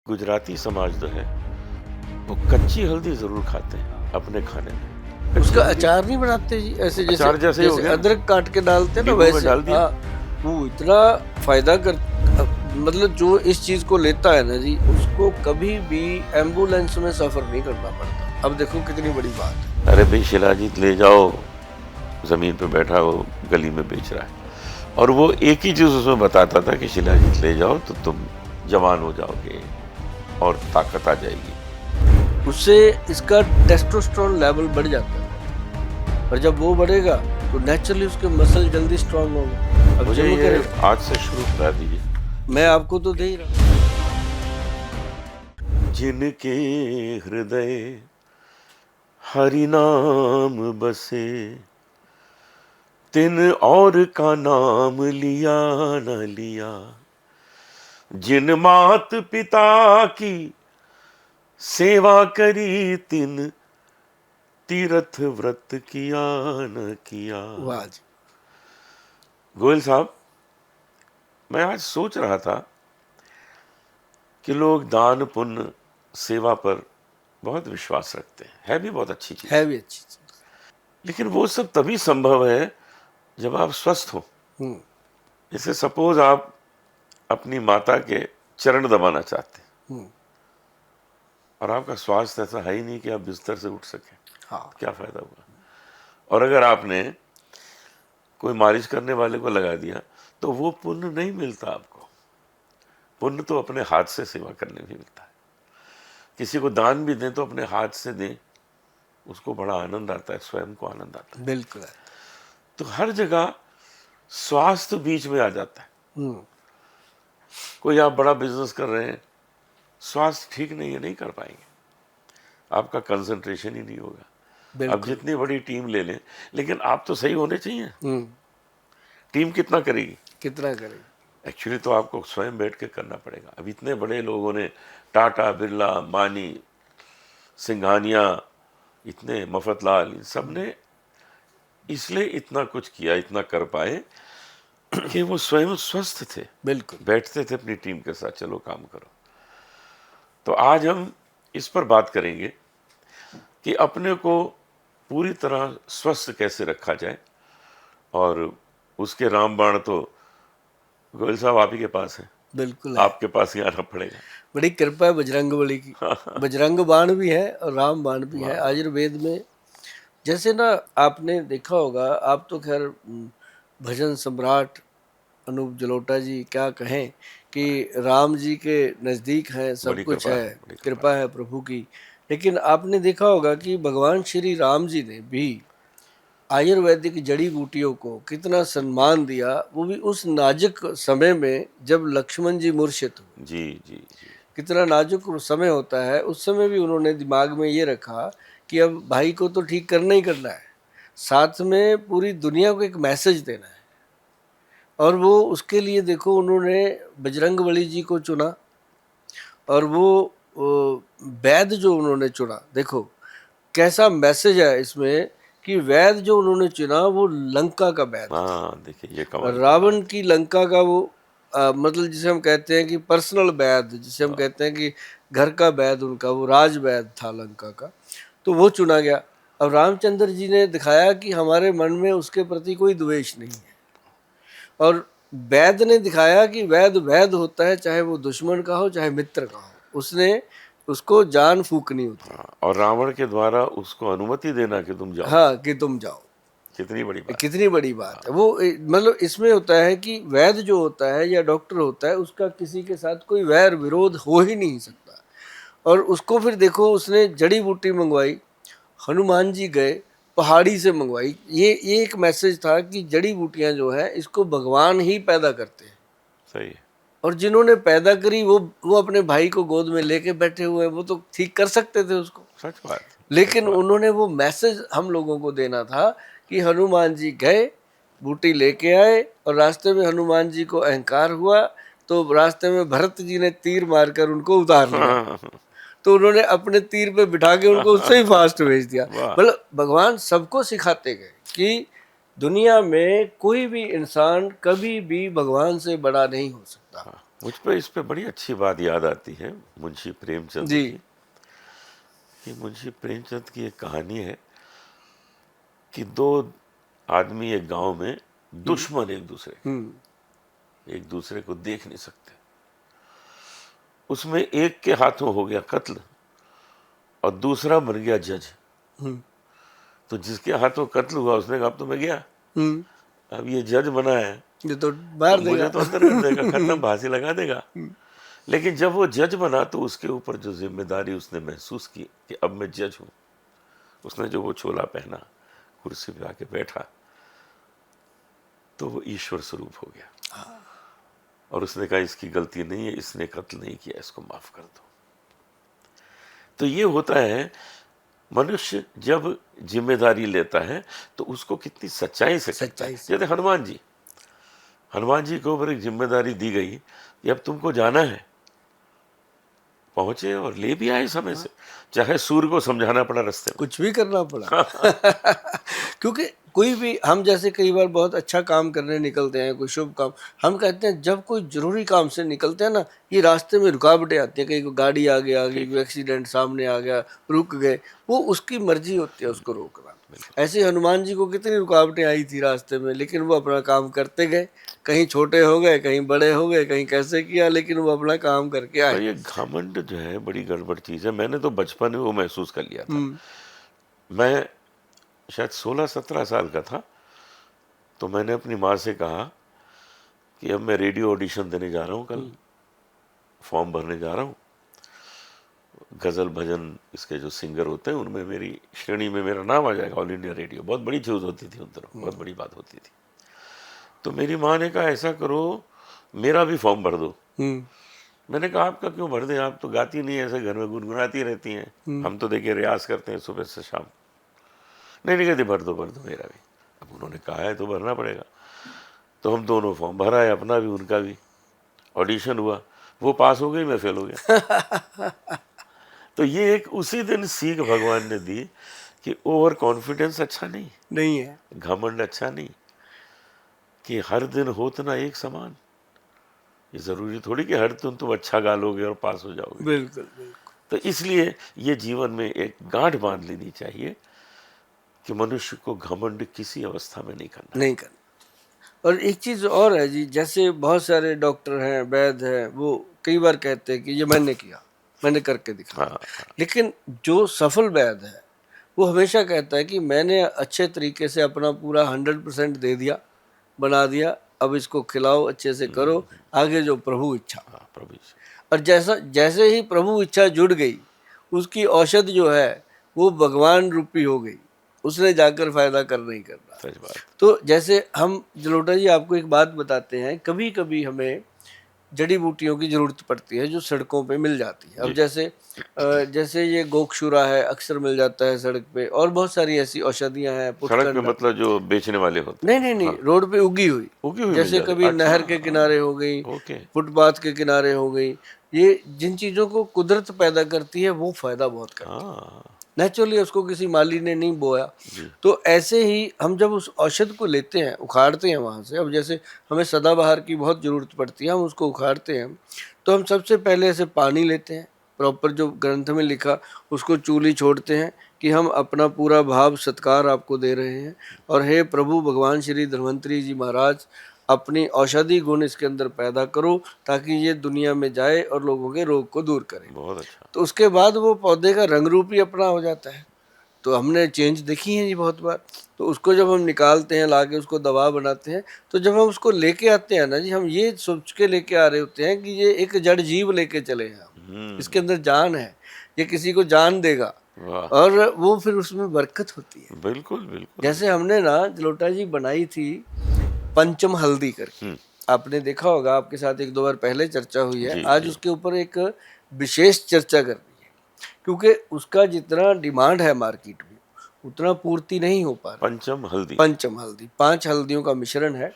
गुजराती समाज जो है वो कच्ची हल्दी जरूर खाते हैं अपने खाने में। उसका कच्ची हल्दी अचार नहीं बनाते जी, ऐसे जैसे अचार जैसे ही हो जैसे गया ना, अदरक काट के डालते हैं ना नींबू में वैसे। डाल दिया। हाँ, वो इतना फायदा कर, मतलब जो इस चीज को लेता है ना जी, उसको कभी भी एम्बुलेंस में सफर नहीं करना पड़ता। अब देखो कितनी बड़ी बात है। अरे भाई शिलाजीत ले जाओ, जमीन पे बैठा वो गली में बेच रहा है, और वो एक ही चीज उसमें बताता था कि शिलाजीत ले जाओ तो तुम जवान हो जाओगे और ताकत आ जाएगी। उससे इसका टेस्टोस्टेरोन लेवल बढ़ जाता है, और जब वो बढ़ेगा तो नेचुरली उसके मसल जल्दी स्ट्रांग होंगे। अब मुझे जिम ये करे, आज से शुरू करा दीजिए। मैं आपको तो दे ही रहा हूँ। जिनके हृदय हरि नाम बसे, तिन और का नाम लिया न लिया। जिन मात पिता की सेवा करी, तिन तीर्थ व्रत किया न किया। वाह जी। गोयल साहब, मैं आज सोच रहा था कि लोग दान पुण्य सेवा पर बहुत विश्वास रखते हैं, है भी बहुत अच्छी चीज, है भी अच्छी चीज। लेकिन वो सब तभी संभव है जब आप स्वस्थ हो। हम्म। जैसे सपोज आप अपनी माता के चरण दबाना चाहते हैं हम्म। और आपका स्वास्थ्य ऐसा है ही नहीं कि आप बिस्तर से उठ सकें, हाँ। क्या फायदा हुआ। और अगर आपने कोई मालिश करने वाले को लगा दिया तो वो पुण्य नहीं मिलता आपको। पुण्य तो अपने हाथ से सेवा करने में मिलता है। किसी को दान भी दें तो अपने हाथ से दें, उसको बड़ा आनंद आता है, स्वयं को आनंद आता है। बिल्कुल। तो हर जगह स्वास्थ्य बीच में आ जाता है। हम्म। कोई आप बड़ा बिजनेस कर रहे हैं, स्वास्थ्य ठीक नहीं है, नहीं कर पाएंगे, आपका कंसंट्रेशन ही नहीं होगा। अब बिल्कुल। जितनी बड़ी टीम ले लें, लेकिन आप तो सही होने चाहिए। हम्म। टीम कितना करेगी? कितना करेगी? एक्चुअली तो आपको स्वयं बैठ के करना पड़ेगा। अब इतने बड़े लोगों ने, टाटा, बिरला, मानी, सिंघानिया, इतने मफतलाल, इन सब ने इसलिए इतना कुछ किया, इतना कर पाए कि वो स्वयं स्वस्थ थे, बिल्कुल। बैठते थे अपनी टीम के साथ, चलो काम करो। तो आज हम इस पर बात करेंगे कि अपने को पूरी तरह स्वस्थ कैसे रखा जाए, और उसके रामबाण तो गोयल साहब आप ही के पास है, बिल्कुल है। आपके पास ही आना पड़ेगा। बड़ी कृपा है बजरंग बली की। बजरंग बाण भी है और राम बाण भी है आयुर्वेद में। जैसे ना आपने देखा होगा, आप तो खैर भजन सम्राट अनूप जलोटा जी क्या कहें कि राम जी के नज़दीक हैं, सब बड़ी कुछ कृपा है, है, बड़ी कृपा है प्रभु की। लेकिन आपने देखा होगा कि भगवान श्री राम जी ने भी आयुर्वेदिक जड़ी बूटियों को कितना सम्मान दिया, वो भी उस नाजुक समय में जब लक्ष्मण जी मूर्छित हुए। जी जी जी। कितना नाजुक समय होता है, उस समय भी उन्होंने दिमाग में ये रखा कि अब भाई को तो ठीक करना ही करना है, साथ में पूरी दुनिया को एक मैसेज देना है। और वो उसके लिए देखो उन्होंने बजरंगबली जी को चुना, और वो वैद जो उन्होंने चुना, देखो कैसा मैसेज है इसमें कि वैद जो उन्होंने चुना वो लंका का वैद था। हाँ देखिए ये कमाल की रावण बात। की लंका का वो मतलब जिसे हम कहते हैं कि पर्सनल वैद, जिसे हम कहते हैं कि घर का वैद, उनका वो राज वैद था लंका का, तो वो चुना गया। अब रामचंद्र जी ने दिखाया कि हमारे मन में उसके प्रति कोई द्वेष नहीं है, और वैद ने दिखाया कि वैद वैद होता है, चाहे वो दुश्मन का हो चाहे मित्र का हो, उसने उसको जान फूकनी होती है। हाँ, और रावण के द्वारा उसको अनुमति देना कि तुम जाओ, हाँ, कि तुम जाओ। कितनी बड़ी बात। कितनी बड़ी बात है वो। मतलब इसमें होता है कि वैद्य जो होता है या डॉक्टर होता है, उसका किसी के साथ कोई वैर विरोध हो ही नहीं सकता। और उसको फिर देखो, उसने जड़ी बूटी मंगवाई, हनुमान जी गए पहाड़ी से मंगवाई। ये एक मैसेज था कि जड़ी बूटियां जो है इसको भगवान ही पैदा करते हैं, सही है। और जिन्होंने पैदा करी वो अपने भाई को गोद में लेके बैठे हुए हैं, वो तो ठीक कर सकते थे उसको। सच बात, सच लेकिन बात। उन्होंने वो मैसेज हम लोगों को देना था कि हनुमान जी गए, बूटी लेके आए, और रास्ते में हनुमान जी को अहंकार हुआ, तो रास्ते में भरत जी ने तीर मारकर उनको उतार लिया। तो उन्होंने अपने तीर पे बिठा के उनको उससे ही फास्ट भेज दिया। वाह। मतलब भगवान सबको सिखाते गए कि दुनिया में कोई भी इंसान कभी भी भगवान से बड़ा नहीं हो सकता। मुझ पे इस पे बड़ी अच्छी बात याद आती है मुंशी प्रेमचंद जी। की, कि मुंशी प्रेमचंद की एक कहानी है कि दो आदमी एक गांव में दुश्मन हम्म। एक दूसरे को देख नहीं सकते। उसमें एक के हाथों हो गया कत्ल और दूसरा बन गया जज। हम्म। तो जिसके हाथों कत्ल हुआ उसने कहा अब तो मैं गया, हम्म। अब ये जज बना है ये तो तो मार मुझे देगा। तो अंदर कर देगा, खत्म, फांसी लगा देगा। लेकिन जब वो जज बना तो उसके ऊपर जो जिम्मेदारी उसने महसूस की कि अब मैं जज हूं, उसने जो वो चोला पहना, कुर्सी पे आके बैठा, तो वो ईश्वर स्वरूप हो गया। और उसने कहा इसकी गलती नहीं है, इसने कत्ल नहीं किया, इसको माफ कर दो। तो ये होता है, मनुष्य जब जिम्मेदारी लेता है तो उसको कितनी सच्चाई से करता है। सच्चाई से। जैसे हनुमान जी के ऊपर एक जिम्मेदारी दी गई कि अब तुमको जाना है, पहुंचे और ले भी आए समय से, चाहे सूर्य को समझाना पड़ा रास्ते में। कुछ भी करना पड़ा। क्योंकि कोई भी, हम जैसे कई बार बहुत अच्छा काम करने निकलते हैं, कोई शुभ काम, हम कहते हैं जब कोई जरूरी काम से निकलते हैं ना, ये रास्ते में रुकावटें आती हैं, कहीं कोई गाड़ी आगे आ गई, कोई एक्सीडेंट सामने आ गया, रुक गए, वो उसकी मर्जी होती है उसको रोकना। ऐसे हनुमान जी को कितनी रुकावटें आई थी रास्ते में, लेकिन वो अपना काम करते गए, कहीं छोटे हो गए, कहीं बड़े हो गए, कहीं कैसे किया, लेकिन वो अपना काम करके पर आए। ये घमंड जो है बड़ी गड़बड़ चीज है। मैंने तो बचपन में वो महसूस कर लिया था। हम्म। मैं शायद 16-17 साल का था, तो मैंने अपनी माँ से कहा कि अब मैं रेडियो ऑडिशन देने जा रहा हूँ, कल फॉर्म भरने जा रहा हूँ। गज़ल भजन इसके जो सिंगर होते हैं उनमें मेरी श्रेणी में मेरा नाम आ जाएगा, ऑल इंडिया रेडियो, बहुत बड़ी चीज़ होती थी उन दिनों, बहुत बड़ी बात होती थी। तो मेरी माँ ने कहा ऐसा करो मेरा भी फॉर्म भर दो। मैंने कहा आपका क्यों भर दें, आप तो गाती नहीं है, ऐसे घर में गुनगुनाती रहती हैं, हम तो देखिए रियाज करते हैं सुबह से शाम। नहीं कहती भर दो मेरा भी। अब उन्होंने कहा है तो भरना पड़ेगा। तो हम दोनों फॉर्म भरा है, अपना भी उनका भी। ऑडिशन हुआ, वो पास हो गई, मैं फेल हो गया। तो ये एक उसी दिन सीख भगवान ने दी कि ओवर कॉन्फिडेंस अच्छा नहीं है, घमंड अच्छा नहीं, कि हर दिन होतना एक समान। ये जरूरी थोड़ी कि हर दिन तुम अच्छा गा लोगे और पास हो जाओगे। बिल्कुल बिल्कुल। तो इसलिए ये जीवन में एक गांठ बांध लेनी चाहिए कि मनुष्य को घमंड किसी अवस्था में नहीं करना। और एक चीज और है जी, जैसे बहुत सारे डॉक्टर हैं, वैद्य हैं, वो कई बार कहते हैं कि ये मैंने किया, मैंने करके दिखा। हाँ, लेकिन जो सफल वैद्य है वो हमेशा कहता है कि मैंने अच्छे तरीके से अपना पूरा 100% दे दिया, बना दिया, अब इसको खिलाओ, अच्छे से करो, आगे जो प्रभु इच्छा। हाँ, प्रभु इच्छा। और जैसे ही प्रभु इच्छा जुड़ गई, उसकी औषध जो है वो भगवान रूपी हो गई, उसने जाकर फायदा करना ही करना। सच बात। तो जैसे हम जलोटा जी आपको एक बात बताते हैं, कभी कभी हमें जड़ी बूटियों की जरूरत पड़ती है जो सड़कों पे मिल जाती है। अब जैसे ये गोक्षुरा है, अक्सर मिल जाता है सड़क पे, और बहुत सारी ऐसी औषधियां हैं, सड़क पे पुष्कंड। मतलब जो बेचने वाले होते नहीं नहीं नहीं, हाँ। रोड पे उगी हुई मिल जैसे जाती। कभी अच्छा, नहर के किनारे हो गई, ओके। फुटपाथ के किनारे हो गई, ये जिन चीजों को कुदरत पैदा करती है वो फायदा बहुत करती है। हाँ, नेचुरली उसको किसी माली ने नहीं बोया। जी। तो ऐसे ही हम जब उस औषध को लेते हैं, उखाड़ते हैं वहाँ से, अब जैसे हमें सदाबहार की बहुत ज़रूरत पड़ती है, हम उसको उखाड़ते हैं, तो हम सबसे पहले ऐसे पानी लेते हैं, प्रॉपर जो ग्रंथ में लिखा उसको चूली छोड़ते हैं कि हम अपना पूरा भाव सत्कार आपको दे रहे हैं, और हे प्रभु भगवान श्री धन्वंतरी जी महाराज, अपनी औषधि गुण इसके अंदर पैदा करो ताकि ये दुनिया में जाए और लोगों के रोग को दूर करे। बहुत अच्छा। तो उसके बाद वो पौधे का रंग रूप ही अपना हो जाता है। तो हमने चेंज देखी है जी बहुत बार। तो उसको जब हम निकालते हैं, लाके उसको दवा बनाते हैं, तो जब हम उसको लेके आते हैं ना जी, हम ये सोच के लेके आ रहे होते हैं कि ये एक जड़ जीव लेके चले हैं हम, इसके अंदर जान है, ये किसी को जान देगा, और वो फिर उसमें बरकत होती है। बिल्कुल बिल्कुल। जैसे हमने ना जलोटा जी बनाई थी पंचम हल्दी करके, आपने देखा होगा, आपके साथ एक दो बार पहले चर्चा हुई है। आज उसके ऊपर एक विशेष चर्चा करनी है, क्योंकि उसका जितना डिमांड है मार्केट में उतना पूर्ति नहीं हो पा रहा। पंचम हल्दी 5 हल्दियों का मिश्रण है।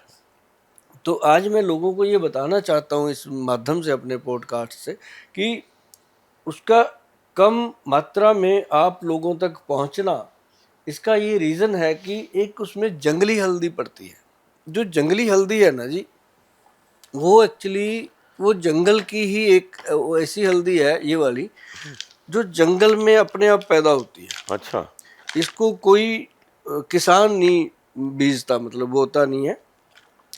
तो आज मैं लोगों को ये बताना चाहता हूँ इस माध्यम से, अपने पॉडकास्ट से, कि उसका कम मात्रा में आप लोगों तक पहुँचना, इसका ये रीज़न है कि एक उसमें जंगली हल्दी पड़ती है। जो जंगली हल्दी है ना जी, वो एक्चुअली वो जंगल की ही एक वो ऐसी हल्दी है ये वाली, जो जंगल में अपने आप पैदा होती है। अच्छा। इसको कोई किसान नहीं बीजता, मतलब बोता नहीं है,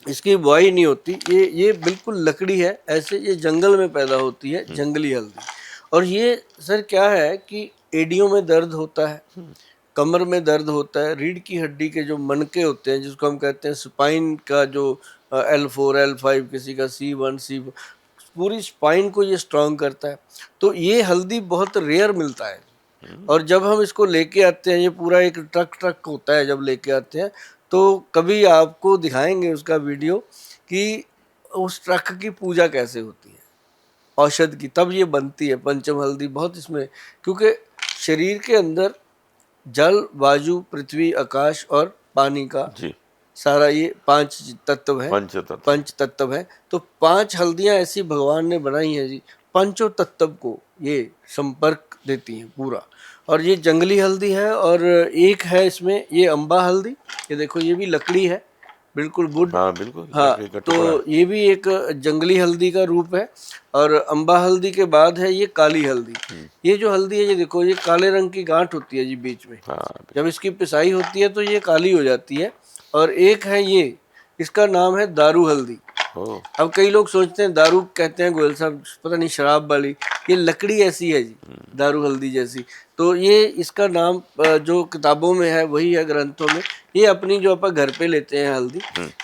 इसकी बुआई नहीं होती, ये बिल्कुल लकड़ी है ऐसे, ये जंगल में पैदा होती है, जंगली हल्दी। और ये सर क्या है कि एडियों में दर्द होता है, कमर में दर्द होता है, रीढ़ की हड्डी के जो मनके होते हैं जिसको हम कहते हैं स्पाइन का, जो L4 L5, किसी का C1 C, पूरी स्पाइन को ये स्ट्रांग करता है। तो ये हल्दी बहुत रेयर मिलता है। और जब हम इसको लेके आते हैं, ये पूरा एक ट्रक ट्रक होता है, जब लेके आते हैं तो कभी आपको दिखाएंगे उसका वीडियो कि उस ट्रक की पूजा कैसे होती है औषध की, तब ये बनती है पंचम हल्दी। बहुत इसमें, क्योंकि शरीर के अंदर जल, वायु, पृथ्वी, आकाश और पानी का जी। सारा ये 5 तत्व है, पंचतत्व। पंच तत्व है। तो 5 हल्दियां ऐसी भगवान ने बनाई हैं जी, पंचों तत्व को ये संपर्क देती हैं पूरा। और ये जंगली हल्दी है, और एक है इसमें ये अम्बा हल्दी, ये देखो ये भी लकड़ी है, बिल्कुल वुड। हाँ बिल्कुल, हाँ, लकड़ी का टुकड़ा। तो ये भी एक जंगली हल्दी का रूप है। और अम्बा हल्दी के बाद है ये काली हल्दी। ये जो हल्दी है, ये देखो ये काले रंग की गांठ होती है जी बीच में, हाँ जब इसकी पिसाई होती है तो ये काली हो जाती है। और एक है ये, इसका नाम है दारू हल्दी। ओ, अब कई लोग सोचते हैं दारू कहते हैं गोयल साहब, पता नहीं शराब वाली, ये लकड़ी ऐसी है जी, दारू हल्दी जैसी। तो ये इसका नाम जो किताबों में है वही है, ग्रंथों में। ये अपनी जो अपन घर पे लेते हैं हल्दी,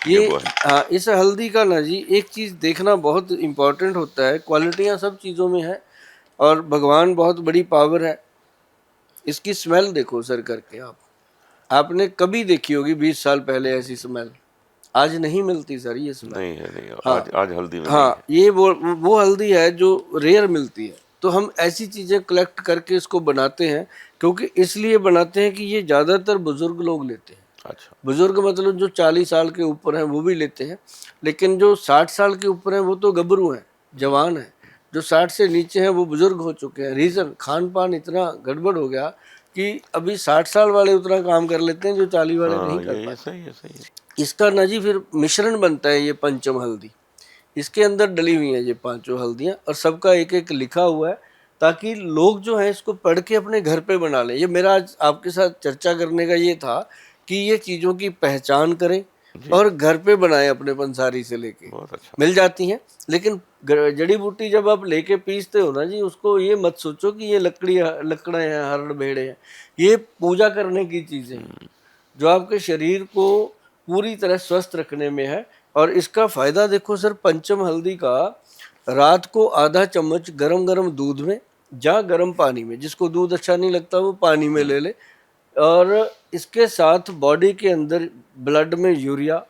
ये ये वो है। हाँ, इस हल्दी का ना जी एक चीज़ देखना बहुत इम्पोर्टेंट होता है, क्वालिटियाँ सब चीज़ों में है, और भगवान बहुत बड़ी पावर है। इसकी स्मेल देखो सर करके आपने कभी देखी होगी 20 साल पहले ऐसी स्मेल, आज नहीं मिलती सर ये स्मेल। नहीं है, नहीं है। हाँ, आज हल्दी में नहीं हाँ, है। ये वो हल्दी है जो रेयर मिलती है। तो हम ऐसी चीज़ें कलेक्ट करके इसको बनाते हैं, क्योंकि इसलिए बनाते हैं कि ये ज़्यादातर बुजुर्ग लोग लेते हैं। अच्छा। बुजुर्ग मतलब जो 40 साल के ऊपर हैं वो भी लेते हैं, लेकिन जो 60 साल के ऊपर हैं वो तो गबरू हैं, जवान हैं। जो 60 से नीचे हैं वो बुजुर्ग हो चुके हैं। रीज़न, खान पान इतना गड़बड़ हो गया कि अभी 60 साल वाले उतना काम कर लेते हैं जो 40 वाले नहीं हाँ, कर ये पाते। सही है, सही है। इसका ना जी फिर मिश्रण बनता है ये पंचम हल्दी। इसके अंदर डली हुई हैं ये 5 हल्दियाँ, और सबका एक एक लिखा हुआ है, ताकि लोग जो हैं इसको पढ़ के अपने घर पे बना लें। ये मेरा आज आपके साथ चर्चा करने का ये था कि ये चीज़ों की पहचान करें जी। और घर पे बनाएं, अपने पंसारी से लेके बहुत अच्छा। मिल जाती हैं। लेकिन जड़ी बूटी जब आप लेके पीसते हो ना जी, उसको ये मत सोचो कि ये लकड़े हैं, हरड़ भेड़े हैं। ये पूजा करने की चीज़ें हैं जो आपके शरीर को पूरी तरह स्वस्थ रखने में है। और इसका फायदा देखो सर, पंचम हल्दी का रात को आधा चम्मच गरम गरम दूध में या गरम पानी में, जिसको दूध अच्छा नहीं लगता वो पानी में ले ले। और इसके साथ बॉडी के अंदर ब्लड में यूरिया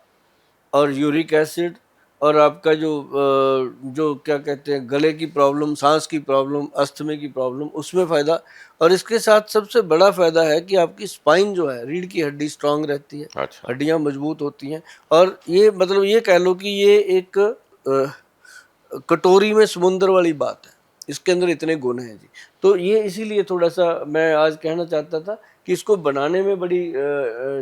और यूरिक एसिड, और आपका जो क्या कहते हैं गले की प्रॉब्लम, सांस की प्रॉब्लम, अस्थमे की प्रॉब्लम, उसमें फ़ायदा। और इसके साथ सबसे बड़ा फ़ायदा है कि आपकी स्पाइन जो है, रीढ़ की हड्डी स्ट्रांग रहती है, अच्छा। हड्डियां मजबूत होती हैं। और ये मतलब ये कह लो कि ये एक कटोरी में समुंदर वाली बात है, इसके अंदर इतने गुण हैं जी। तो ये इसीलिए थोड़ा सा मैं आज कहना चाहता था कि इसको बनाने में बड़ी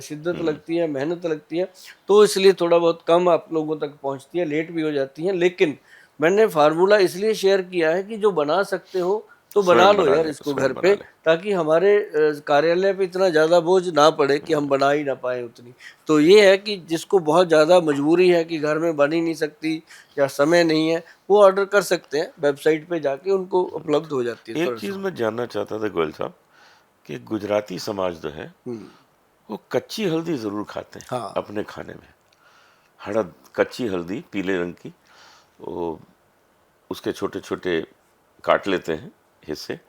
शिद्दत लगती है, मेहनत लगती है, तो इसलिए थोड़ा बहुत कम आप लोगों तक पहुंचती है, लेट भी हो जाती है। लेकिन मैंने फार्मूला इसलिए शेयर किया है कि जो बना सकते हो तो बना स्वयं लो बना यार ले, इसको स्वयं घर बना पे, ले। ताकि हमारे कार्यालय पे इतना ज़्यादा बोझ ना पड़े कि हम बना ही ना पाए उतनी। तो ये है कि जिसको बहुत ज़्यादा मजबूरी है कि घर में बन ही नहीं सकती या समय नहीं है, वो ऑर्डर कर सकते हैं, वेबसाइट पे जाके उनको उपलब्ध हो जाती है एक तुरंत। चीज़ मैं जानना चाहता था गोयल साहब, कि गुजराती समाज जो है वो कच्ची हल्दी ज़रूर खाते हैं हाँ, अपने खाने में। हड़द, कच्ची हल्दी पीले रंग की, वो उसके छोटे छोटे काट लेते हैं हिस्से,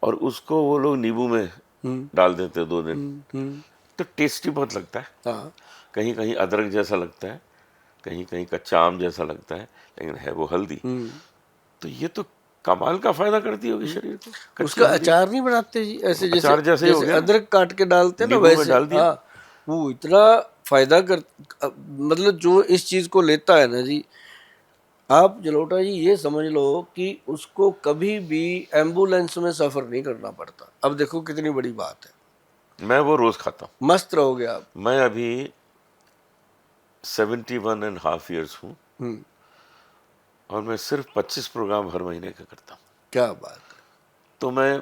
और उसको वो लोग नींबू में डाल देते हैं 2 दिन। तो टेस्टी बहुत लगता है। हाँ, कहीं कहीं अदरक जैसा लगता है, कहीं कहीं कच्चा आम जैसा लगता है, लेकिन है वो हल्दी। तो ये तो कमाल का फायदा करती होगी शरीर को, कच्ची उसका हल्दी। अचार नहीं बनाते जी ऐसे, जैसे अचार जैसे ही हो जैसे गया, अदरक काट के डालते हैं ना नींबू में वैसे। डाल दिया। हाँ, वो इतना फायदा कर, मतलब जो इस चीज को लेता है ना जी, आप जलोटा जी ये समझ लो कि उसको कभी भी एम्बुलेंस में सफर नहीं करना पड़ता। अब देखो कितनी बड़ी बात है, मैं वो रोज खाता मस्त रहोगे आप। हूँ। मैं अभी 71.5 ईयर्स हूँ, हम्म, और मैं सिर्फ 25 प्रोग्राम हर महीने का करता हूँ। क्या बात है। तो मैं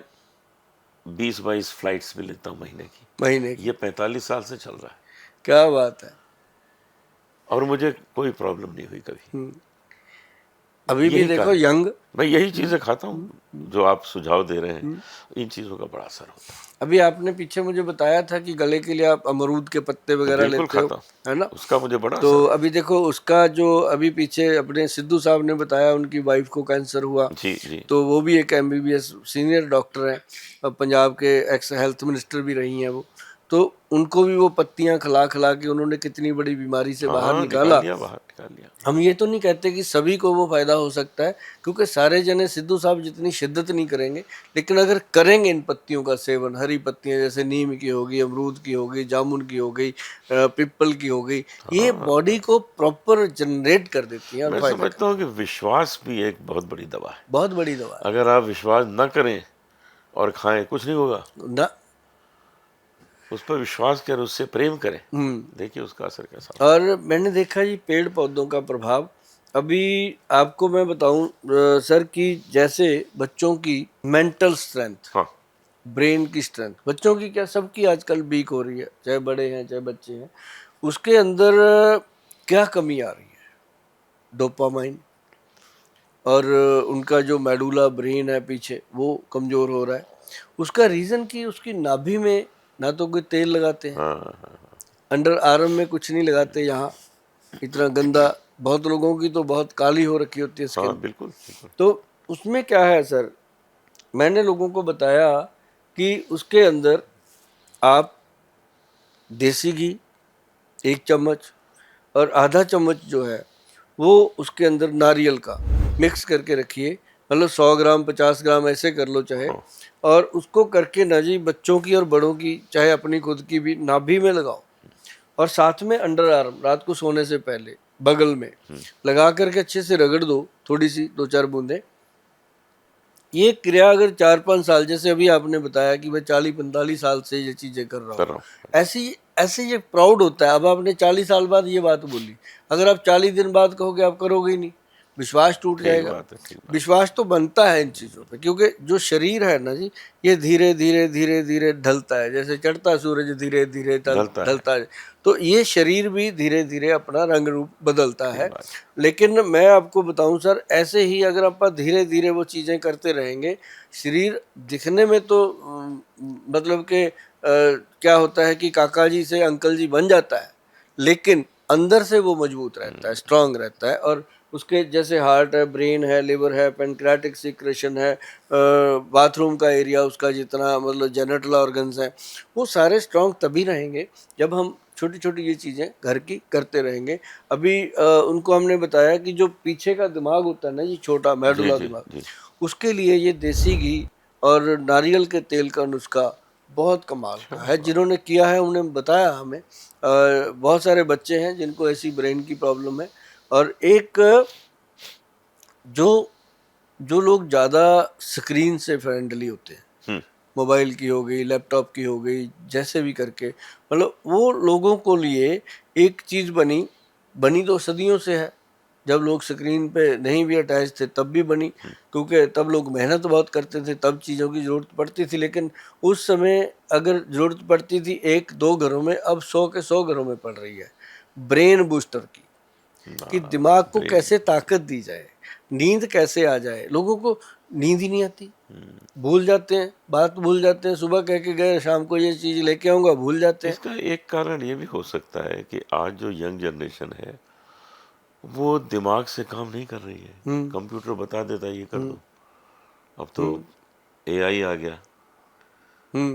20-22 फ्लाइट्स भी लेता हूँ महीने की। महीने की। ये 45 साल से चल रहा है क्या बात है। और मुझे कोई प्रॉब्लम नहीं हुई कभी। अभी भी यही देखो कारण, यंग, मैं यही चीजें खाता हूँ जो आप सुझाव दे रहे हैं, इन चीजों का बड़ा असर होता है। अभी आपने पीछे मुझे बताया था कि गले के लिए आप अमरूद के पत्ते वगैरह बिल्कुल लेते हो, खाता हूँ, है ना। उसका मुझे बड़ा तो असर है। अभी देखो उसका जो अभी पीछे अपने सिद्धू साहब ने बताया उनकी वाइफ को कैंसर हुआ, जी जी। तो वो भी एक एमबीबीएस सीनियर डॉक्टर हैं, अब पंजाब के एक्स हेल्थ मिनिस्टर भी रही हैं वो। तो उनको भी वो पत्तियां खिला खिला के उन्होंने कितनी बड़ी बीमारी से बाहर हाँ, निकाल निकाला। लिया बाहर, निकाल लिया। हम ये तो नहीं कहते कि सभी को वो फायदा हो सकता है, क्योंकि सारे जने सिद्धू साहब जितनी शिद्दत नहीं करेंगे, लेकिन अगर करेंगे इन पत्तियों का सेवन, हरी पत्तियां जैसे नीम की हो गई, अमरूद की हो गई, जामुन की हो गई, पीपल की हो गई, ये बॉडी को प्रॉपर जनरेट कर देती हैं और मैं फायदा समझता हूँ कि विश्वास भी एक बहुत बड़ी दवा है। बहुत बड़ी दवा है अगर आप विश्वास न करें और खाएं, कुछ नहीं होगा। ना। उस पर विश्वास करें, उससे प्रेम करें, देखिए उसका असर कैसा होता और मैंने देखा जी पेड़ पौधों का प्रभाव। अभी आपको मैं बताऊं सर कि जैसे बच्चों की मेंटल स्ट्रेंथ, है। हाँ, ब्रेन की स्ट्रेंथ, बच्चों की क्या सबकी आजकल वीक हो रही है, चाहे बड़े हैं चाहे बच्चे हैं। उसके अंदर क्या कमी आ रही है, डोपामाइन, और उनका जो मेडुला ब्रेन है पीछे वो कमज़ोर हो रहा है। उसका रीज़न कि उसकी नाभि में ना तो कोई तेल लगाते हैं, हाँ, हाँ, अंडर आर्म में कुछ नहीं लगाते, यहाँ इतना गंदा, बहुत लोगों की तो बहुत काली हो रखी होती है हाँ, स्किन। बिल्कुल बिल्कुल। तो उसमें क्या है सर, मैंने लोगों को बताया कि उसके अंदर आप देसी घी 1 चम्मच और आधा चम्मच जो है वो उसके अंदर नारियल का मिक्स करके रखिए, मतलब 100 ग्राम 50 ग्राम ऐसे कर लो चाहे, हाँ, और उसको करके ना जी बच्चों की और बड़ों की चाहे अपनी खुद की भी नाभि में लगाओ, और साथ में अंडर आर्म रात को सोने से पहले बगल में लगा करके अच्छे से रगड़ दो, थोड़ी सी 2-4 बूंदें। ये क्रिया अगर 4-5 साल, जैसे अभी आपने बताया कि मैं 40-45 साल से ये चीजें कर रहा कर हूँ, रहा हूँ। ऐसी ऐसे ये प्राउड होता है। अब आपने 40 साल बाद ये बात बोली, अगर आप 40 दिन बाद कहोगे आप करोगे ही नहीं, विश्वास टूट ठीक जाएगा। बात है, ठीक बात। विश्वास तो बनता है इन चीज़ों पे, क्योंकि जो शरीर है ना जी, ये धीरे धीरे धीरे धीरे ढलता है, जैसे चढ़ता सूरज धीरे धीरे ढलता है, ढलता है। तो ये शरीर भी धीरे धीरे अपना रंग रूप बदलता ठीक है। बात। लेकिन मैं आपको बताऊं सर, ऐसे ही अगर आप धीरे धीरे वो चीज़ें करते रहेंगे, शरीर दिखने में तो मतलब कि क्या होता है कि काका जी से अंकल जी बन जाता है, लेकिन अंदर से वो मजबूत रहता है, स्ट्रांग रहता है। और उसके जैसे हार्ट है, ब्रेन है, लिवर है, पेनक्रियाटिक सिक्रेशन है, बाथरूम का एरिया उसका जितना मतलब जेनेटल ऑर्गन्स हैं, वो सारे स्ट्रांग तभी रहेंगे जब हम छोटी छोटी ये चीज़ें घर की करते रहेंगे। अभी उनको हमने बताया कि जो पीछे का दिमाग होता है ना जी, छोटा जी मेडुला जी दिमाग, जी। उसके लिए ये देसी घी और नारियल के तेल का नुस्खा बहुत कमाल का है। जिन्होंने किया है उन्होंने बताया हमें, बहुत सारे बच्चे हैं जिनको ऐसी ब्रेन की प्रॉब्लम है। और एक जो जो लोग ज़्यादा स्क्रीन से फ्रेंडली होते हैं, हम्म। मोबाइल की हो गई, लैपटॉप की हो गई, जैसे भी करके, मतलब वो लोगों को लिए एक चीज़ बनी, बनी तो सदियों से है। जब लोग स्क्रीन पे नहीं भी अटैच थे तब भी बनी, क्योंकि तब लोग मेहनत बहुत करते थे, तब चीज़ों की ज़रूरत पड़ती थी। लेकिन उस समय अगर ज़रूरत पड़ती थी 1-2 घरों में, अब 100 के 100 घरों में पड़ रही है ब्रेन बूस्टर की, कि दिमाग को ब्रेन। कैसे ताकत दी जाए, नींद कैसे आ जाए। लोगों को नींद ही नहीं आती, भूल जाते हैं, बात भूल जाते हैं, सुबह कह के गए शाम को ये चीज़ लेके आऊँगा, भूल जाते हैं। इसका एक कारण ये भी हो सकता है कि आज जो यंग जनरेशन है वो दिमाग से काम नहीं कर रही है। कंप्यूटर बता देता है ये कर दो। अब तो एआई आ गया,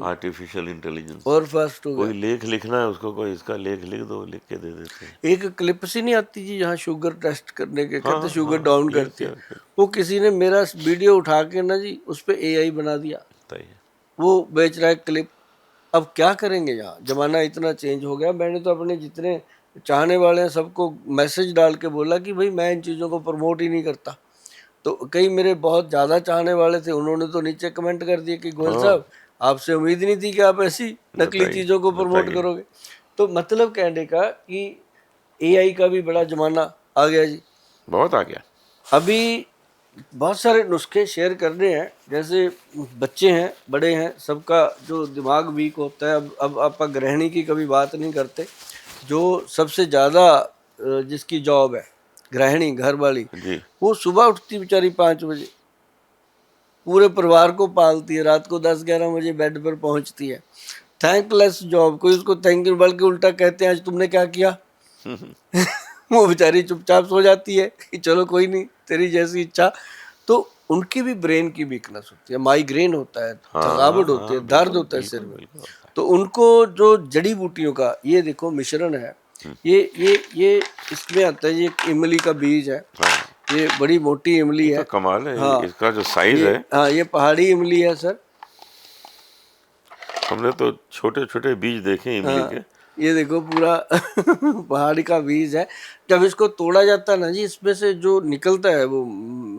आर्टिफिशियल इंटेलिजेंस। और फास्ट हो गया। कोई लेख लिखना है उसको, कोई इसका लेख लिख दो, लिख के दे देते हैं। एक क्लिप सी नहीं आती जी जहाँ शुगर टेस्ट करने के हाँ कहते शुगर हाँ, डाउन क्लियर करती है, किया वो किसी ने मेरा वीडियो उठा के ना जी उस पर एआई बना दिया, बताइए। वो बेच रहा है क्लिप। अब क्या करेंगे, यहाँ जमाना इतना चेंज हो गया। मैंने तो अपने जितने चाहने वाले हैं सबको मैसेज डाल के बोला कि भाई मैं इन चीज़ों को प्रमोट ही नहीं करता। तो कई मेरे बहुत ज़्यादा चाहने वाले थे, उन्होंने तो नीचे कमेंट कर दिए कि गोयल हाँ, साहब आपसे उम्मीद नहीं थी कि आप ऐसी नकली बताइए चीज़ों को प्रमोट बताइए। करोगे। तो मतलब कहने का कि एआई का भी बड़ा जमाना आ गया जी। बहुत आ गया। अभी बहुत सारे नुस्खे शेयर करने हैं, जैसे बच्चे हैं, बड़े हैं, सबका जो दिमाग वीक होता है। अब आप गृहिणी की कभी बात नहीं करते, जो सबसे ज़्यादा जिसकी जॉब है, गृहिणी, घर वाली, जी। वो सुबह उठती बेचारी 5 बजे, पूरे परिवार को पालती है, रात को 10-11 बजे बेड पर पहुंचती है। थैंकलेस जॉब, कोई उसको थैंक यू, बल्कि उल्टा कहते हैं आज तुमने क्या किया। वो बेचारी चुपचाप सो जाती है कि चलो कोई नहीं, तेरी जैसी इच्छा। तो उनकी भी ब्रेन की वीकनेस होती है, माइग्रेन होता है, थकावट होती है, हाँ, दर्द बिल्कुल होता है सिर बिल्कुल में। बिल्कुल होता तो उनको जो जड़ी बूटियों का ये देखो मिश्रण है, ये इसमें आता है, ये एक इमली का बीज है, है। हाँ, ये बड़ी मोटी इमली ये तो है। कमाल है, हाँ, इसका जो साइज ये, है। हाँ, ये पहाड़ी इमली है सर। हमने तो छोटे छोटे बीज देखे इमली हाँ, के। ये देखो पूरा पहाड़ी का बीज है। जब इसको तोड़ा जाता है ना जी, इसमें से जो निकलता है वो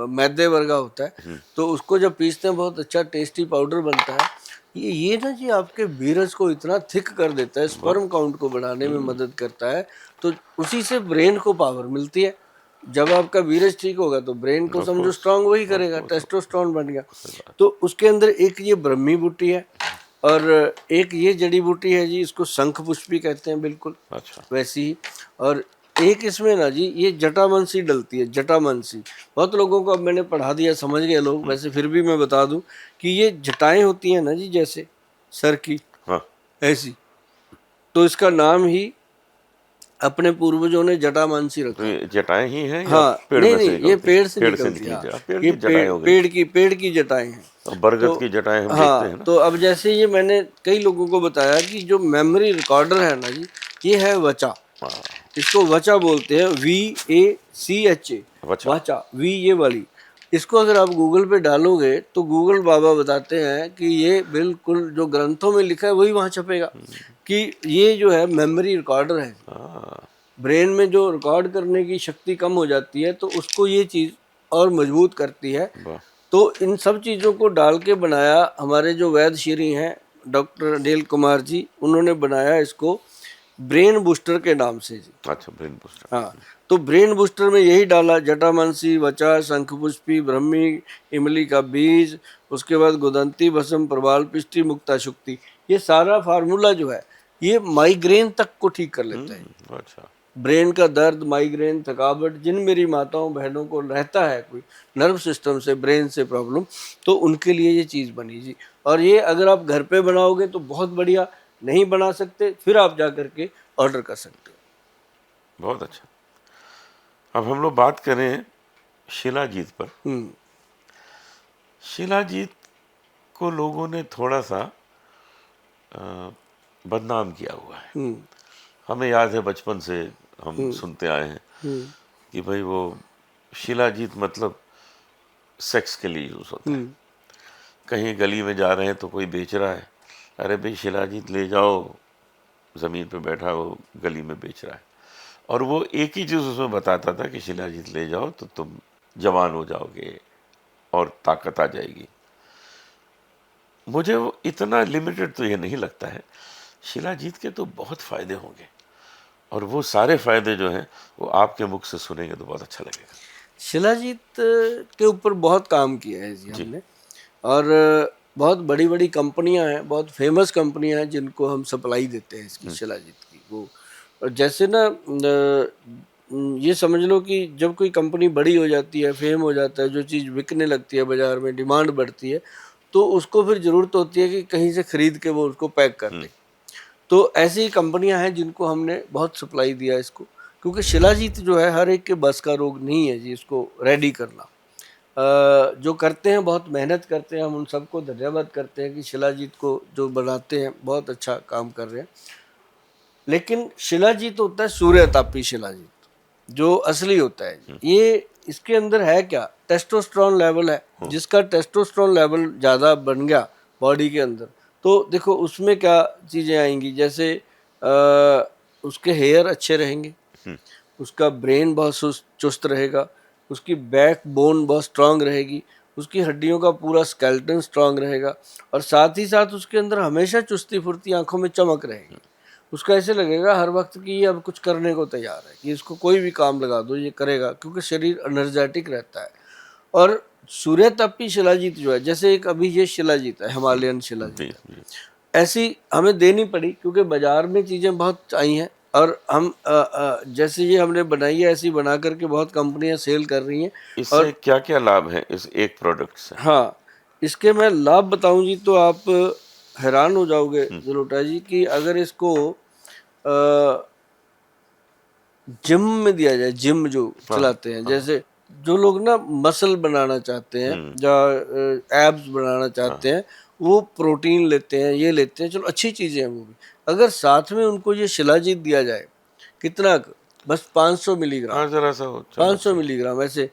मैदे वर्गा होता है। तो उसको जब पीसते हैं बहुत अच्छा टेस्टी पाउडर बनता है। ये ना जी आपके बीरज को इतना थिक कर देता है, स्पर्म काउंट को बढ़ाने में मदद करता है। तो उसी से ब्रेन को पावर मिलती है। जब आपका वीरज ठीक होगा तो ब्रेन को ऑफ समझो कोर्स, स्ट्रांग वही ऑफ करेगा, कोर्स, टेस्टोस्टेरोन बन गया। सही बात। तो उसके अंदर एक ये ब्रह्मी बूटी है, और एक ये जड़ी बूटी है जी, इसको शंख पुष्पी कहते हैं, बिल्कुल अच्छा, वैसी ही। और एक इसमें ना जी ये जटामांसी डलती है, जटामांसी। बहुत लोगों को अब मैंने पढ़ा दिया, समझ गए लोग, वैसे फिर भी मैं बता दूं कि ये जटाएं होती हैं ना जी, जैसे सर की हाँ, ऐसी, तो इसका नाम ही अपने पूर्वजों ने जटामांसी तो रखा। ये जटाएं ही हैं या हाँ, पेड़ नहीं में से नहीं, ये निकलती हैं? पेड़ से पेड़ से निकलती है। निकली हाँ, पेड़ ये की जटाएं हो गई। पेड़ की जटाएं हैं। और बरगद तो की जटाएं हम देखते हैं हाँ, ना। तो अब जैसे ये मैंने कई लोगों को बताया कि जो मेमोरी रिकॉर्डर है ना जी, ये है वचा। हाँ, इसको वचा बोलते हैं, VACHA, वचा। वाचा, वी ये वाली। इसको अगर आप गूगल पे डालोगे तो गूगल बाबा बताते हैं कि ये बिल्कुल जो ग्रंथों में लिखा है वही वहाँ छपेगा, कि ये जो है मेमोरी रिकॉर्डर है। हाँ, ब्रेन में जो रिकॉर्ड करने की शक्ति कम हो जाती है तो उसको ये चीज़ और मजबूत करती है। वाह, तो इन सब चीज़ों को डाल के बनाया हमारे जो वैद्य श्री हैं, डॉक्टर अनिल कुमार जी, उन्होंने बनाया इसको ब्रेन बूस्टर के नाम से जी। अच्छा, ब्रेन बूस्टर। हाँ, तो ब्रेन बूस्टर में यही डाला, जटामांसी, वचा, शंखपुष्पी, ब्रह्मी, इमली का बीज, उसके बाद गुदंती, भस्म, प्रवाल पिष्टी, मुक्ता शुक्ति। ये सारा फार्मूला जो है ये माइग्रेन तक को ठीक कर लेता है। अच्छा, ब्रेन का दर्द, माइग्रेन, थकावट, जिन मेरी माताओं बहनों को रहता है कोई नर्व सिस्टम से, ब्रेन से प्रॉब्लम, तो उनके लिए ये चीज़ बनी जी। और ये अगर आप घर पे बनाओगे तो बहुत बढ़िया, नहीं बना सकते फिर आप जा करके ऑर्डर कर सकते हो। बहुत अच्छा। अब हम लोग बात करें शिलाजीत पर। शिलाजीत को लोगों ने थोड़ा सा बदनाम किया हुआ है। हमें याद है बचपन से हम सुनते आए हैं कि भाई वो शिलाजीत मतलब सेक्स के लिए यूज़ होता है। कहीं गली में जा रहे हैं तो कोई बेच रहा है, अरे भाई शिलाजीत ले जाओ, ज़मीन पे बैठा वो गली में बेच रहा है। और वो एक ही चीज़ उसमें बताता था कि शिलाजीत ले जाओ तो तुम जवान हो जाओगे और ताकत आ जाएगी। मुझे वो इतना लिमिटेड तो ये नहीं लगता है। शिलाजीत के तो बहुत फ़ायदे होंगे, और वो सारे फ़ायदे जो हैं वो आपके मुख से सुनेंगे तो बहुत अच्छा लगेगा। शिलाजीत के ऊपर बहुत काम किया है जी हमने, और बहुत बड़ी बड़ी कंपनियां हैं, बहुत फेमस कंपनियां हैं जिनको हम सप्लाई देते हैं इसकी, शिलाजीत की। वो और जैसे ना ये समझ लो कि जब कोई कंपनी बड़ी हो जाती है, फेम हो जाता है, जो चीज़ बिकने लगती है बाजार में, डिमांड बढ़ती है, तो उसको फिर ज़रूरत होती है कि कहीं से खरीद के वो उसको पैक कर ले। तो ऐसी ही कंपनियां हैं जिनको हमने बहुत सप्लाई दिया इसको, क्योंकि शिलाजीत जो है हर एक के बस का रोग नहीं है जी इसको रेडी करना। जो करते हैं बहुत मेहनत करते हैं, हम उन सबको धन्यवाद करते हैं कि शिलाजीत को जो बनाते हैं बहुत अच्छा काम कर रहे हैं। लेकिन शिलाजीत होता है सूर्यतापी शिलाजीत, जो असली होता है। ये इसके अंदर है क्या, टेस्टोस्टेरोन लेवल है। जिसका टेस्टोस्टेरोन लेवल ज़्यादा बन गया बॉडी के अंदर, तो देखो उसमें क्या चीज़ें आएंगी, जैसे उसके हेयर अच्छे रहेंगे, उसका ब्रेन बहुत चुस्त रहेगा, उसकी बैक बोन बहुत स्ट्रांग रहेगी, उसकी हड्डियों का पूरा स्केलेटन स्ट्रांग रहेगा, और साथ ही साथ उसके अंदर हमेशा चुस्ती फुर्ती, आंखों में चमक रहेगी। उसका ऐसे लगेगा हर वक्त कि ये अब कुछ करने को तैयार है, कि इसको कोई भी काम लगा दो ये करेगा, क्योंकि शरीर एनर्जेटिक रहता है। और सूर्य तापी शिलाजीत जो है, जैसे एक अभी ये शिलाजीत है, हिमालयन शिलाजीत जी है, जी ऐसी हमें देनी पड़ी क्योंकि बाजार में चीज़ें बहुत आई हैं, और हम जैसे ये हमने बनाई है ऐसी बना करके बहुत कंपनियां सेल कर रही हैं। इससे और क्या क्या लाभ है इस एक प्रोडक्ट से? हाँ, इसके मैं लाभ बताऊं जी तो आप हैरान हो जाओगे जलोटा जी, कि अगर इसको जिम में दिया जाए, जिम जो हाँ चलाते हैं, हाँ जैसे जो लोग ना मसल बनाना चाहते हैं या एब्स बनाना चाहते हैं, वो प्रोटीन लेते हैं, ये लेते हैं, चलो अच्छी चीज़ें हैं वो भी। अगर साथ में उनको ये शिलाजीत दिया जाए, कितना बस 500 मिलीग्राम, हाँ, जरा सा हो 500 चम्मच। मिलीग्राम ऐसे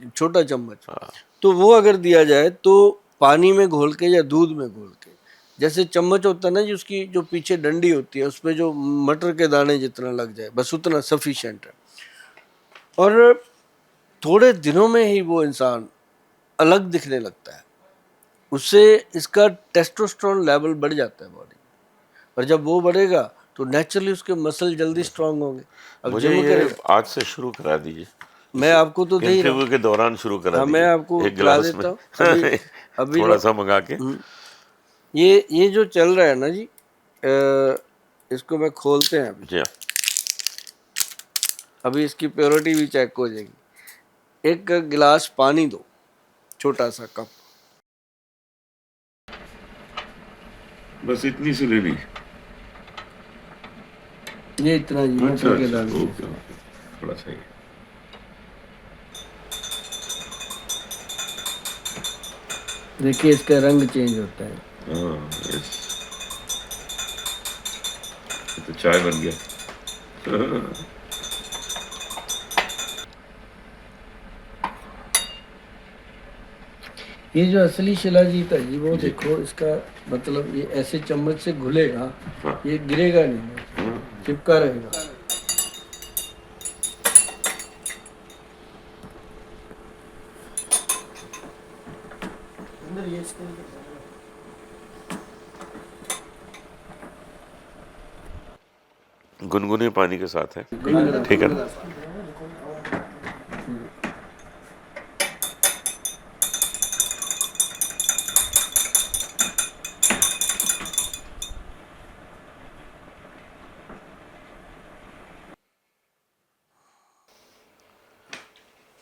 छोटा चम्मच, हाँ तो वो अगर दिया जाए तो पानी में घोल के या दूध में घोल के, जैसे चम्मच होता है ना जी, उसकी जो पीछे डंडी होती है उस पर जो मटर के दाने जितना लग जाए, बस उतना सफिशिएंट है। और थोड़े दिनों में ही वो इंसान अलग दिखने लगता है, उससे इसका टेस्टोस्टेरोन लेवल बढ़ जाता है बॉडी में, और जब वो बढ़ेगा तो नेचुरली उसके मसल जल्दी स्ट्रांग होंगे। अब मुझे जिम ये करेगा, आज से शुरू करा दीजिए, मैं इस आपको तो दे ही रहा हूँ। इंटरव्यू के दौरान शुरू करा हाँ, मैं दीजिए, आपको एक पिला गिलास में देता हूँ अभी। अभी थोड़ा ना, सा मंगा के। ये जो चल रहा है ना जी, इसको मैं खोलते हैं अभी। जी हाँ। अभी इसकी प्योरिटी भी चेक हो जाएगी। एक गिलास पानी दो, छोटा सा कप, बस इतनी सी लेनी? ये इतना जी अच्छा मटर के अच्छा, दाने। ओके ओके, थोड़ा सही है। देखिए इसका रंग चेंज होता है। हाँ यस, ये तो चाय बन गया। ये जो असली शिलाजीत है जी, वो जी। देखो इसका मतलब, ये ऐसे चम्मच से घुलेगा, हाँ ये गिरेगा नहीं, हाँ, चिपका रहेगा। अंदर ये इसके अंदर गुनगुने पानी के साथ है, गुनगुना ठीक है ना?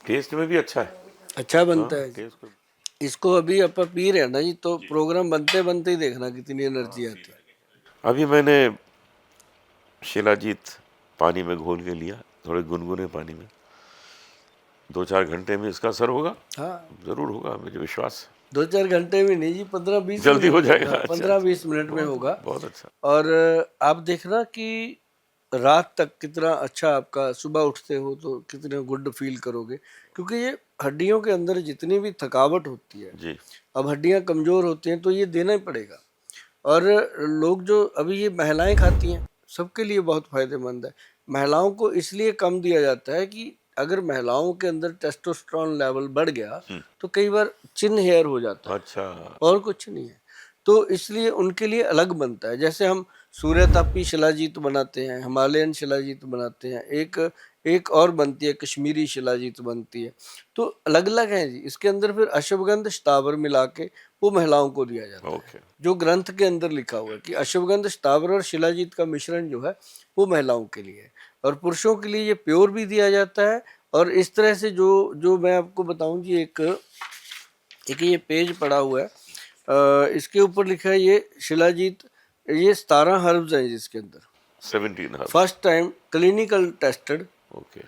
टेस्ट में भी अच्छा है। अच्छा बनता हाँ है जी। टेस्ट में। इसको अभी अपन पी रहे हैं ना जी, तो प्रोग्राम बनते बनते ही देखना कितनी एनर्जी आती है। अभी मैंने शिलाजीत पानी में घोल के लिया, थोड़े गुनगुने पानी में, 2-4 घंटे में इसका असर होगा। हाँ, जरूर होगा, मुझे विश्वास है। 2-4 घंटे में नहीं जी, 15-20 जल्दी हो मिनट में। जाएगा। हाँ, अच्छा 15-20 अच्छा, मिनट में होगा। बहुत अच्छा। और आप देखना कि रात तक कितना अच्छा, आपका सुबह उठते हो तो कितने गुड फील करोगे, क्योंकि ये हड्डियों के अंदर जितनी भी थकावट होती है, जी अब हड्डियां कमजोर होती हैं तो ये देना ही पड़ेगा। और लोग जो अभी ये महिलाएं खाती हैं, सबके लिए बहुत फायदेमंद है। महिलाओं को इसलिए कम दिया जाता है कि अगर महिलाओं के अंदर टेस्टोस्टेरोन लेवल बढ़ गया तो कई बार चिन हेयर हो जाता है, अच्छा। और कुछ नहीं है। तो इसलिए उनके लिए अलग बनता है। जैसे हम सूर्यतापी शिलाजीत बनाते हैं, हिमालयन शिलाजीत बनाते हैं, एक एक और बनती है कश्मीरी शिलाजीत बनती है, तो अलग अलग है जी। इसके अंदर फिर अश्वगंध शतावर मिला के वो महिलाओं को दिया जाता है, ओके। जो ग्रंथ के अंदर लिखा हुआ है कि अश्वगंध शतावर और शिलाजीत का मिश्रण जो है वो महिलाओं के लिए है, और पुरुषों के लिए ये प्योर भी दिया जाता है। और इस तरह से जो जो मैं आपको बताऊं जी, एक एक ये पेज पड़ा हुआ है, इसके ऊपर लिखा है ये शिलाजीत, ये 17 हर्ब्स हैं जिसके अंदर, 17 herbs. First time clinical tested, okay.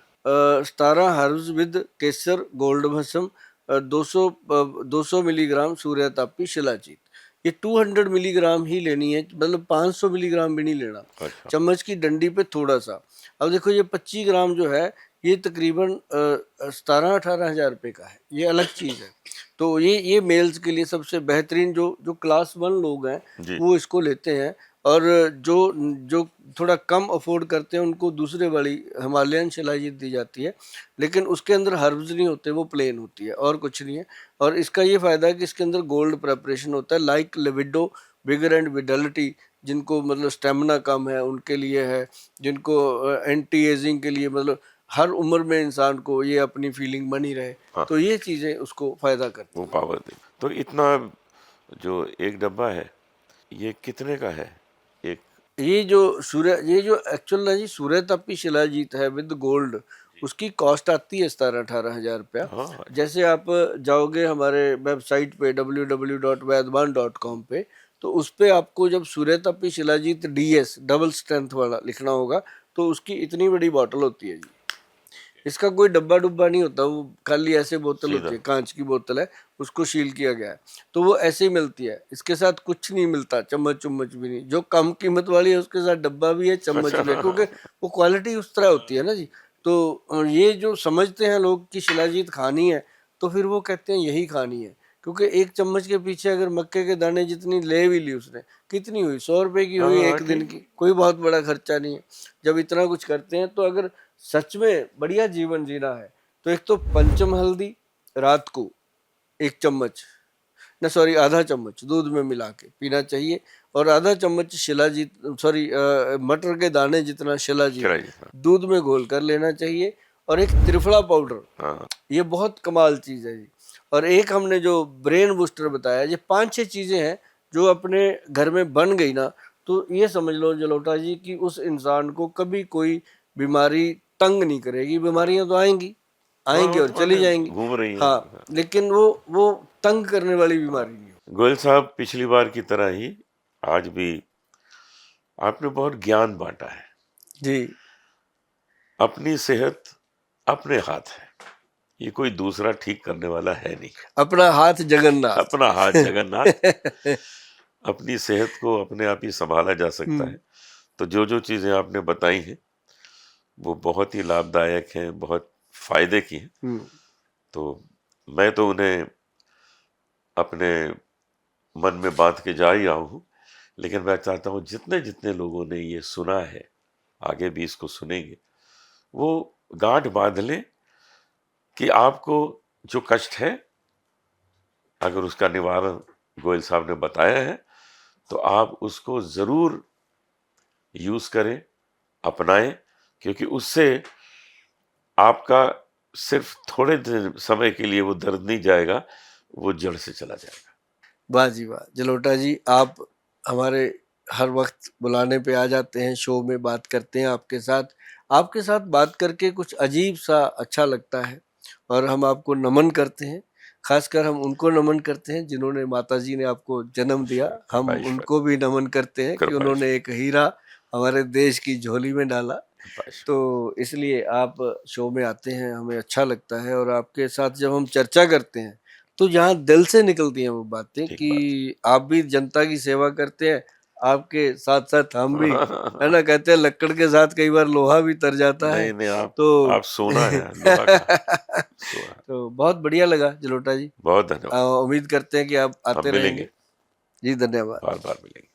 17 herbs with Kesar gold भस्म, 200 मिलीग्राम सूर्यतापी शिलाजीत। ये 200 मिलीग्राम ही लेनी है, मतलब 500 मिलीग्राम भी नहीं लेना, अच्छा चम्मच की डंडी पे थोड़ा सा। अब देखो ये 25 ग्राम जो है, ये तकरीबन 17-18 हज़ार रुपये का है, ये अलग चीज़ है। तो ये मेल्स के लिए सबसे बेहतरीन, जो जो क्लास 1 लोग हैं जी। वो इसको लेते हैं, और जो जो थोड़ा कम अफोर्ड करते हैं उनको दूसरे वाली हिमालयन शिलाजीत दी जाती है, लेकिन उसके अंदर हर्ब्स नहीं होते, वो प्लेन होती है और कुछ नहीं है। और इसका ये फ़ायदा है कि इसके अंदर गोल्ड प्रेपरेशन होता है, लाइक लिविडो बिगर एंड विडलिटी, जिनको मतलब स्टेमिना कम है उनके लिए है, जिनको एंटी एजिंग के लिए, मतलब हर उम्र में इंसान को ये अपनी फीलिंग बनी रहे, हाँ। तो ये चीज़ें उसको फ़ायदा करती वो हैं। पावर दे। तो इतना जो एक डब्बा है, ये कितने का है? एक ये जो एक्चुअल ना जी सूर्य तपी शिलाजीत है विद गोल्ड, उसकी कॉस्ट आती है 17-18 हज़ार रुपया। हाँ, जैसे आप जाओगे हमारे वेबसाइट पे www.vedvan.com पे, तो उस पे आपको जब सूर्य तपी शिलाजीत DS डबल स्ट्रेंथ वाला लिखना होगा, तो उसकी इतनी बड़ी बॉटल होती है जी। इसका कोई डब्बा डुब्बा नहीं होता, वो खाली ऐसे बोतल सीधा। होती है, कांच की बोतल है, उसको सील किया गया है, तो वो ऐसे ही मिलती है। इसके साथ कुछ नहीं मिलता, चम्मच उम्मच भी नहीं। जो कम कीमत वाली है उसके साथ डब्बा भी है, चम्मच भी है, क्योंकि वो क्वालिटी उस तरह होती है ना जी। तो ये जो समझते हैं लोग कि शिलाजीत खानी है, तो फिर वो कहते हैं यही खानी है, क्योंकि एक चम्मच के पीछे अगर मक्के के दाने जितनी ले भी ली उसने, कितनी हुई, 100 रुपए की हुई, हाँ, एक दिन ठीक। की, कोई बहुत बड़ा खर्चा नहीं है। जब इतना कुछ करते हैं, तो अगर सच में बढ़िया जीवन जीना है, तो एक तो पंचम हल्दी रात को 1 चम्मच, ना सॉरी आधा चम्मच दूध में मिला के पीना चाहिए, और आधा चम्मच शिलाजीत, सॉरी मटर के दाने जितना शिलाजीत खिलाइए। हाँ, दूध में घोल कर लेना चाहिए। और एक त्रिफला पाउडर, हाँ, ये बहुत कमाल चीज़ है जी। और एक हमने जो ब्रेन बूस्टर बताया, ये 5-6 चीज़ें हैं जो अपने घर में बन गई ना, तो ये समझ लो जलोटा जी कि उस इंसान को कभी कोई बीमारी तंग नहीं करेगी। बीमारियां तो आएंगी हाँ, आएंगी वो और तो चली मैंने जाएंगी, घूम रही है। हाँ, लेकिन वो तंग करने वाली बीमारी नहीं है। गोयल साहब, पिछली बार की तरह ही आज भी आपने बहुत ज्ञान बांटा है। जी। अपनी सेहत अपने हाथ है, ये कोई दूसरा ठीक करने वाला है नहीं। अपना हाथ जगन्नाथ। अपना हाथ जगन्नाथ। अपनी सेहत को अपने आप ही संभाला जा सकता हम्म। है। तो जो जो चीजें आपने बताई हैं वो बहुत ही लाभदायक हैं, बहुत फायदे की हैं। हम्म। तो मैं तो उन्हें अपने मन में बांध के जा ही रहा हूँ, लेकिन मैं चाहता हूँ जितने जितने लोगों ने ये सुना है, आगे भी इसको सुनेंगे, वो गांठ बांध लें कि आपको जो कष्ट है, अगर उसका निवारण गोयल साहब ने बताया है, तो आप उसको जरूर यूज करें, अपनाएं, क्योंकि उससे आपका सिर्फ थोड़े समय के लिए वो दर्द नहीं जाएगा, वो जड़ से चला जाएगा। वाह जी वाह जलोटा जी, आप हमारे हर वक्त बुलाने पे आ जाते हैं, शो में बात करते हैं आपके साथ बात करके कुछ अजीब सा अच्छा लगता है, और हम आपको नमन करते हैं। खासकर हम उनको नमन करते हैं जिन्होंने माता जी ने आपको जन्म दिया, हम कृपा ईश्वर, उनको भी नमन करते हैं कि कृपा ईश्वर, उन्होंने एक हीरा हमारे देश की झोली में डाला। कृपा ईश्वर। तो इसलिए आप शो में आते हैं, हमें अच्छा लगता है, और आपके साथ जब हम चर्चा करते हैं, तो यहाँ दिल से निकलती हैं वो बातें ठीक बात कि आप भी जनता की सेवा करते हैं, आपके साथ साथ हम भी, है है। ना, कहते हैं लक्कड़ के साथ कई बार लोहा भी तर जाता है। नहीं नहीं, तो आप सोना है, लोहा का सोना। तो बहुत बढ़िया लगा जलोटा जी। बहुत धन्यवाद। उम्मीद करते हैं कि आप हम आते मिलेंगे, रहेंगे। जी धन्यवाद। बार बार मिलेंगे।